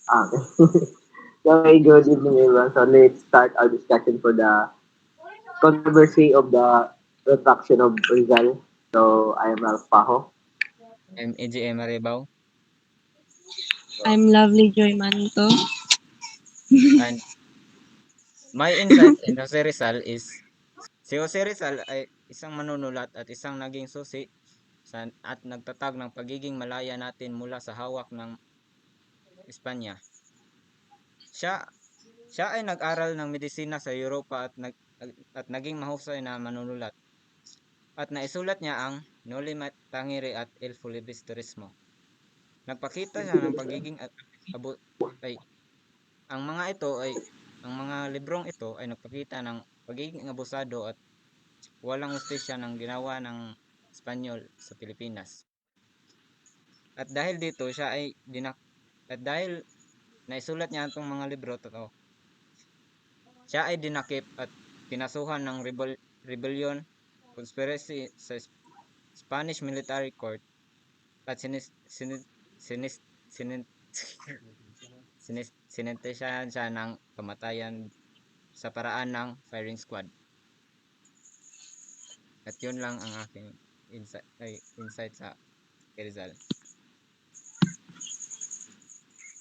Okay. So, hey, good evening, everyone. So, let's start our discussion for the controversy of the retraction of Rizal. So, I am Ralph Pajo. I'm AGM Maribaw. So, I'm Lovely Joy Manto. And my insight in Jose Rizal is si Jose Rizal ay isang manunulat at isang naging susi at nagtatag ng pagiging malaya natin mula sa hawak ng Espanya. Siya siya ay nag-aral ng medisina sa Europa at naging mahusay na manunulat at naisulat niya ang Noli Me Tangere at Il Filibusterismo. Nagpakita siya ng pagiging abo, ay ang mga ito ay ang mga librong ito ay nagpakita ng pagiging abusado at walang hustisya ng ginawa ng Espanyol sa Pilipinas. At dahil dito siya ay at dahil naisulat niya itong mga libro totoo, siya ay dinakip at kinasuhan ng rebellion, conspiracy sa Spanish Military Court at sinis, sinis, sinentensyahan siya ng kamatayan sa paraan ng firing squad. At yun lang ang aking insight sa Rizal.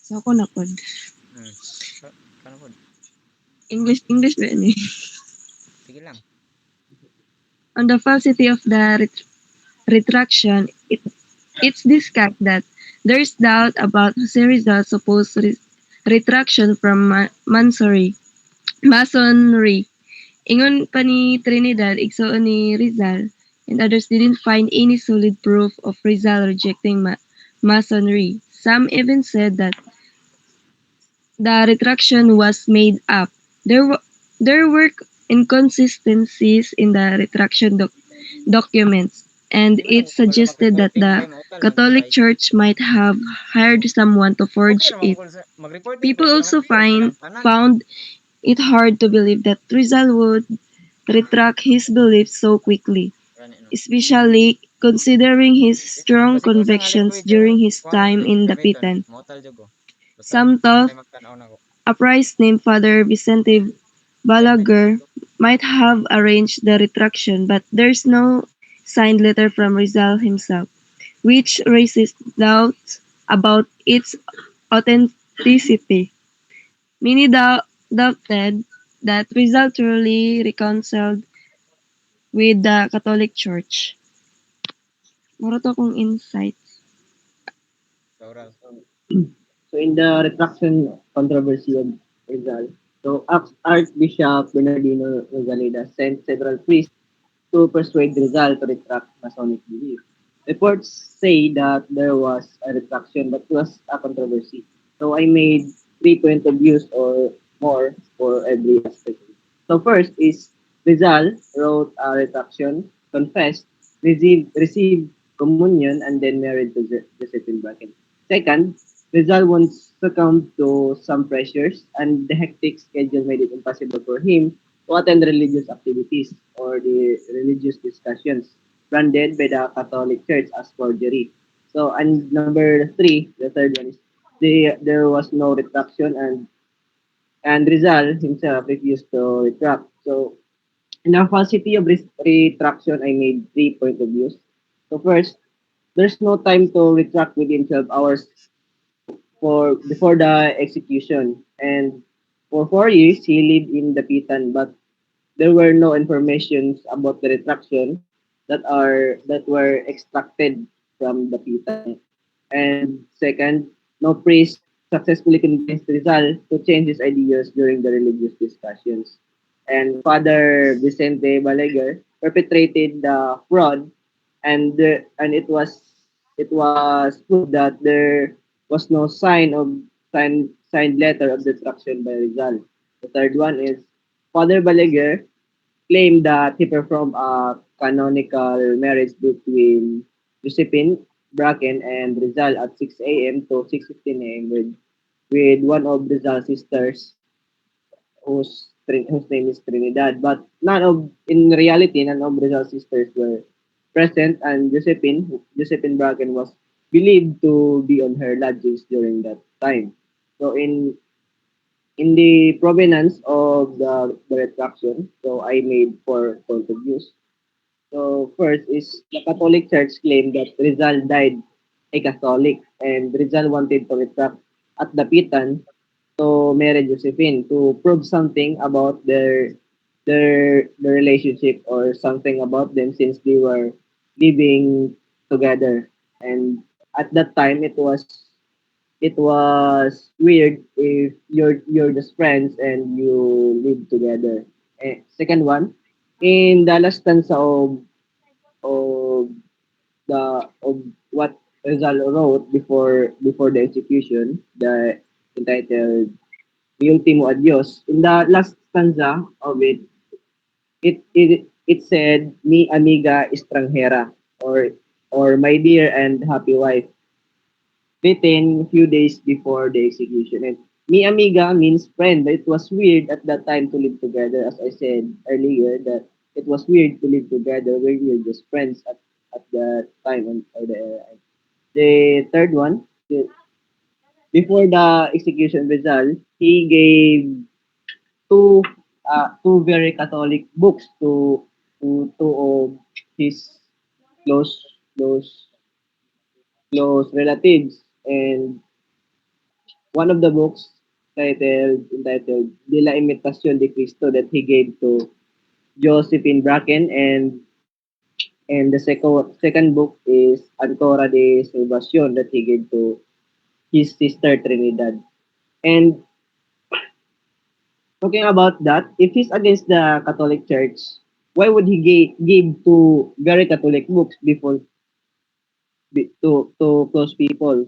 So ako na pod. Hmm. Kano po? English ba ni? Sige lang. On the falsity of the retraction, it's discussed that there's doubt about Jose Rizal's supposed retraction from Masonry. Ingon pa ni Trinidad, igsoon ni Rizal, and others didn't find any solid proof of Rizal rejecting Masonry. Some even said that the retraction was made up. There were inconsistencies in the retraction documents, and Sige lang, it wala suggested that mag-reporting the kay mautal Catholic mag-insight. Church might have hired someone to Okay forge ra it. mag-reporting People pala also nag-clear sila tanan. found it hard to believe that Rizal would retract his beliefs so quickly, Gani no. especially considering his strong Basig unsa nga convictions language ang during his kuhanon time kay in gamiton, Dapitan. mautal jud ko. Basta Some thought kay magtan-aw nako. a priest named Father Vicente Balaguer might have arranged the retraction, but there's no signed letter from Rizal himself, which raises doubts about its authenticity. Many doubted that Rizal truly reconciled with the Catholic Church. Muro to kong insight. Oral. so, in the retraction controversy of Rizal, so Archbishop Bernardino Rosaleda sent several priests to persuade Rizal to retract Masonic belief. Reports say that there was a retraction, but it was a controversy. So, I made 3 points of views or more for every aspect. So, first is Rizal wrote a retraction, confessed, received communion, and then married to Josephine Bracken. Second, Rizal once succumbed to some pressures, and the hectic schedule made it impossible for him to attend religious activities or the religious discussions branded by the Catholic Church as forgery. So, and number three, the third one is there was no retraction, and Rizal himself refused to retract. So, in the falsity of retraction, I made 3 points of views. So first, there's no time to retract within 12 hours for before the execution. And for 4 years, he lived in Dapitan, but there were no informations about the retraction that were extracted from Dapitan. And second, no priest successfully convinced Rizal to change his ideas during the religious discussions. And Father Vicente Balaguer perpetrated the fraud, and it was proved that there was no signed letter of destruction by Rizal. The third one is Father Balaguer claimed that he performed a canonical marriage between Josephine Bracken and Rizal at 6 a.m. to 6:15 a.m. with one of Rizal's sisters whose name is Trinidad. But in reality, none of Rizal's sisters were present, and Josephine Bracken was believed to be on her lodgings during that time. So in the provenance of the retraction, so I made four point of views. So first is the Catholic Church claimed that Rizal died a Catholic and Rizal wanted to retract at Dapitan to marry Josephine to prove something about their relationship or something about them since they were living together. And at that time it was weird if you're just friends and you live together. Second one, in the last stanza of of what Rizal wrote before the execution, the entitled "Mi Ultimo Adios." In the last stanza of it said "Mi amiga extranjera" or "My dear and happy wife," written few days before the execution. And "Mi amiga" means friend, but it was weird at that time to live together. As I said earlier, that it was weird to live together when you're just friends at the time and or the era. The third one, before the execution result, he gave two two very Catholic books to two of his close close close relatives, and one of the books entitled De la Imitación de Cristo that he gave to Josephine Bracken, and the second book is Ancora de Salvacion that he gave to his sister Trinidad. And talking about that, if he's against the Catholic Church, why would he give two very Catholic books before to close people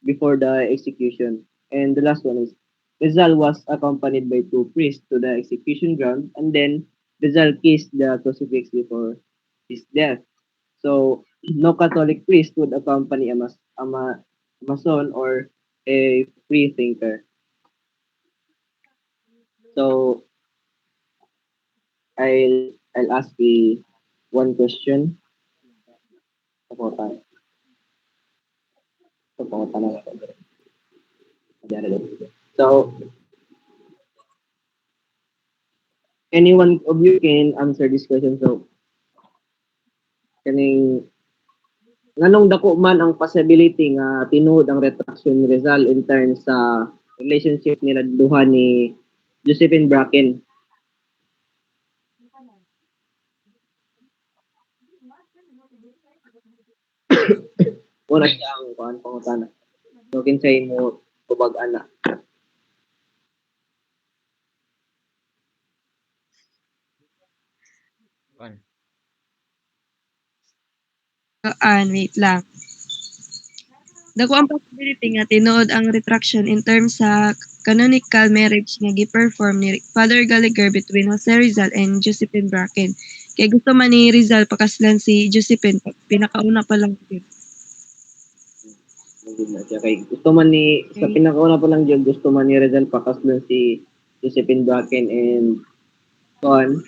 before the execution? And the last one is Rizal was accompanied by two priests to the execution ground, and then Rizal kissed the crucifix before his death. So no Catholic priest would accompany a Mason or a free thinker. So I'll ask the one question about that. About so anyone of you can answer this question. So kaning nganong dako man ang possibility nga tinuod ang retraction ni Rizal in terms sa relationship nila duha ni Josephine Bracken. Una siya ang pangutana. So kinsay mo tubag ana. Kuan. Wait lang. Dako ang possibility nga tinuod ang retraction in terms sa canonical marriage nga gi-perform ni Father Gallagher between Jose Rizal and Josephine Bracken. Kay gusto man ni Rizal pakaslan si Josephine, pinakauna pa lang yun. Magid na siya kay gusto man ni sa pinakauna pa lang yun, gusto man ni Rizal pakaslan si Josephine Bracken and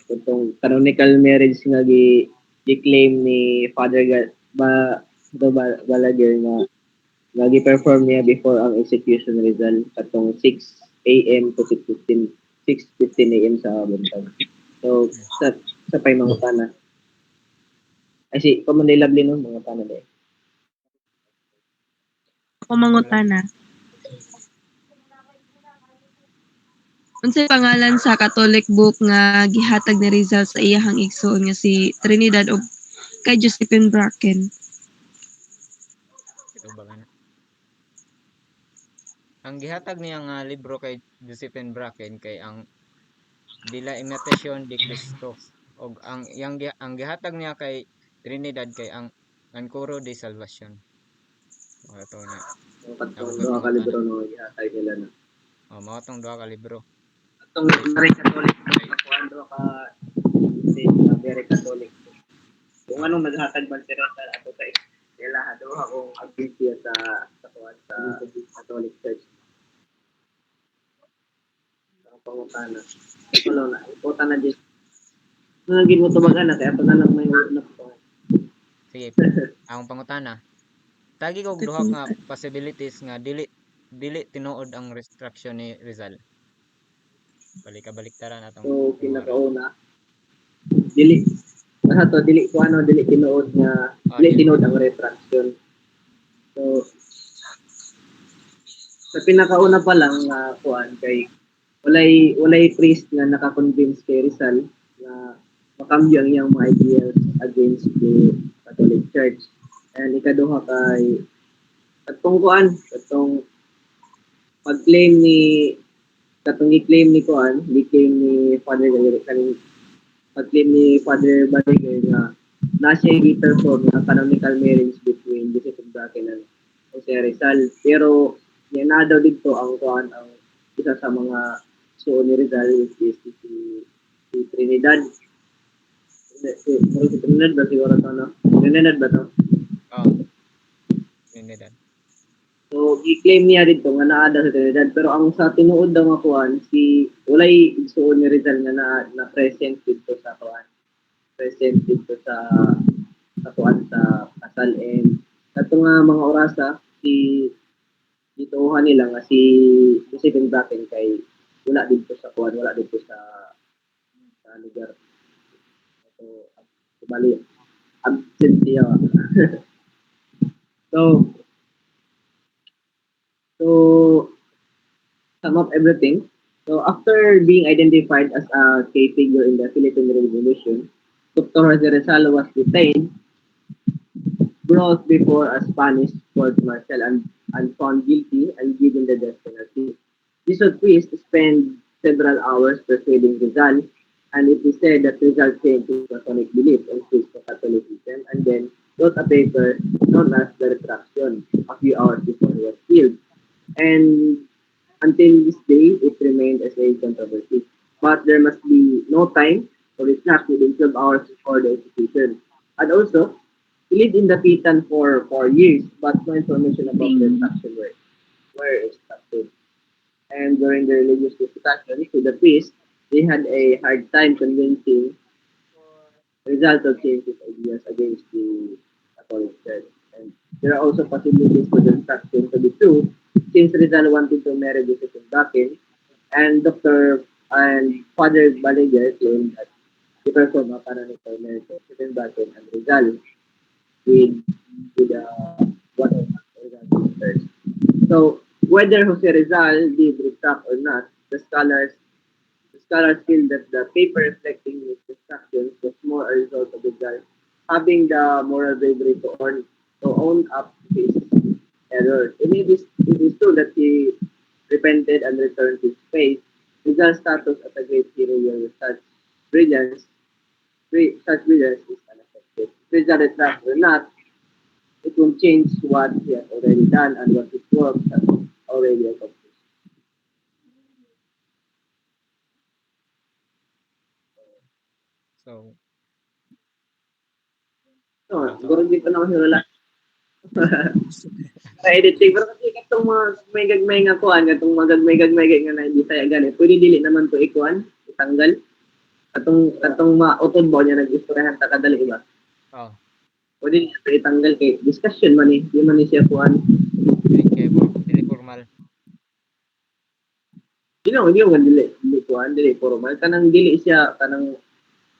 itong canonical marriage nga gi-claim ni Father Gallagher nga gi-perform niya before ang execution result katong 6 a.m. to 6:15 a.m. sa buntag. So sa pay mangutana. Ay si Commander Lovely no mangutana de. Ako mangutana. Unsay pangalan sa Catholic book nga gihatag ni Rizal sa iyahang igsoon nga si Trinidad ug kay Josephine Bracken? Tubag ana. Ang gihatag niya nga libro kay Josephine Bracken kay ang De la Imitación de Cristo og ang gihatag niya kay Trinidad kay ang Ancora de Salvacion. Mao to na. Ako Katong ko'y duha ka pangutana. libro no ihatag nila na. Mao tong duha ka libro. Katong Kay very Catholic na kuan duha ka say very Catholic. Kung anong naghatag man sila sa ato kay sila duha kung agilty sa kuan sa Catholic Church. Ang pangutana. Ano na, pangutana din. Naging mo tumagan na kaya pag anak may ulap ko. sige, akong pangutana. Tagi kog duha nga possibilities nga dili dili tinuod ang retraction ni Rizal. Balik-baliktaran atong So tinuoron. pinakauna, dili dili ko dili tinuod nga Oh, dili dili tinuod ang tinuod. retraction. So sa pinakauna pa lang nga kuan kay walay priest nga naka-convince kay Rizal na makambyo ang iyang mga ideas against the Catholic Church. And ikaduha kay katong kuan, katong pag-claim ni katong i-claim ni kuan, i-claim ni Father kaning pag-claim ni Father Baligay nga na siya i-perform na canonical marriage between Bishop of Baktin and Jose Rizal. Pero yan na daw dito ang kuan ang isa sa mga suon ni Rizal which is si Trinidad. Si Trinidad ba siguro to, no? Trinidad ba to? Oh, Trinidad. So, i-claim niya dito nga naa daw sa Trinidad. Pero ang sa tinuod daw nga kuan, si walay igsuon ni Rizal nga na present dito sa kuan. Present dito sa kuan sa kasal. And kato nga mga orasa, ditohan nila nga si Joseph Baktin kay wala dito sa kuan, wala dito sa lugar. So, bali, absent siya. so, so, sum up everything. So after being identified as a key figure in the Philippine Revolution, Dr. Jose Rizal was detained, brought before a Spanish court martial and found guilty and given the death penalty. Jesuit priest spent several hours persuading Rizal, and it is said that Rizal changed his Catholic belief and switched to Catholicism and then wrote a paper known as the Retraction a few hours before he was killed. And until this day, it remained as a controversy. But there must be no time to retract within 12 hours before the execution. And also, he lived in the Pitan for 4 years, but no information about the retraction were extracted. And during the religious discussion to the priest, they had a hard time convincing result of change his ideas against the Catholic Church. And there are also possibilities for the retraction to be true, since Rizal wanted to marry Bishop Baktin, and Dr. and Father Balaguer claimed that the perform a canonical marriage of Bishop Baktin and Rizal with one of Rizal's sisters. So whether Jose Rizal did retract or not, the scholars feel that the paper reflecting his instructions was more a result of Rizal having the moral bravery to own up to his errors. And it is true that he repented and returned to his faith. Rizal's status as a great hero with brilliance, such brilliance is unaffected. If Rizal retracts or not, it will change what he has already done and what his work has already accomplished. So, So, wala to. siguro dito na kasi wala. Editing pero kasi katong mga gagmay nga kuan katong mga gagmay nga na hindi tayo gani pwede dili naman to ikuan itanggal katong mautod ba niya nag-istoryahan ta kadali ba Oh, pwede niya to itanggal kay discussion man di man ni siya kuan dili formal. hindi mo dili kuan dili formal kanang dili siya kanang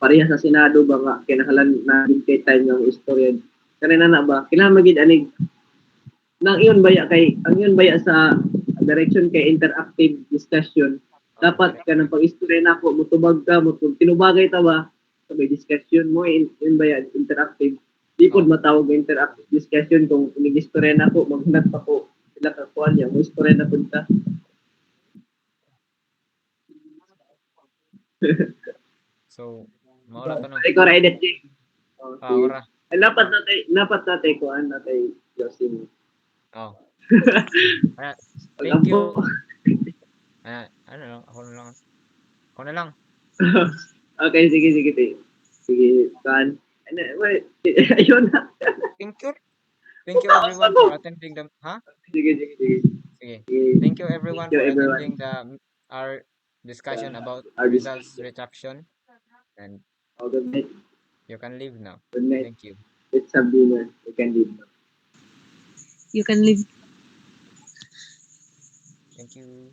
pareha sa senado ba nga kinahanglan na kay time nga istorya kanina na ba kinahanglan magid anig nang iyon baya kay ang iyon baya sa direction kay interactive discussion dapat ka ng pag-istorya na ako mutubag ka tinubagay ta ba sa may discussion mo in baya interactive di pod matawag nga interactive discussion kung inig-istorya na ako maghanap pa ko sila ka kuan niya mo istorya na pud ta So, maura to no. ay ko ra edit Ora. ay dapat natay kuan natay Josin Oh. Thank you. Ano lang, ako na lang. Ako na lang. Okay, sige. Sige, kan. Ano, wait, ayun na. Thank you. Thank you everyone for attending the Sige. Sige. Sige. Thank you everyone Thank you, for everyone. attending our discussion about Our Rizal's discussion. retraction, and Oh, good night. you can leave now. Good night. Thank you. Let's have dinner. We can leave now. You can leave Thank you.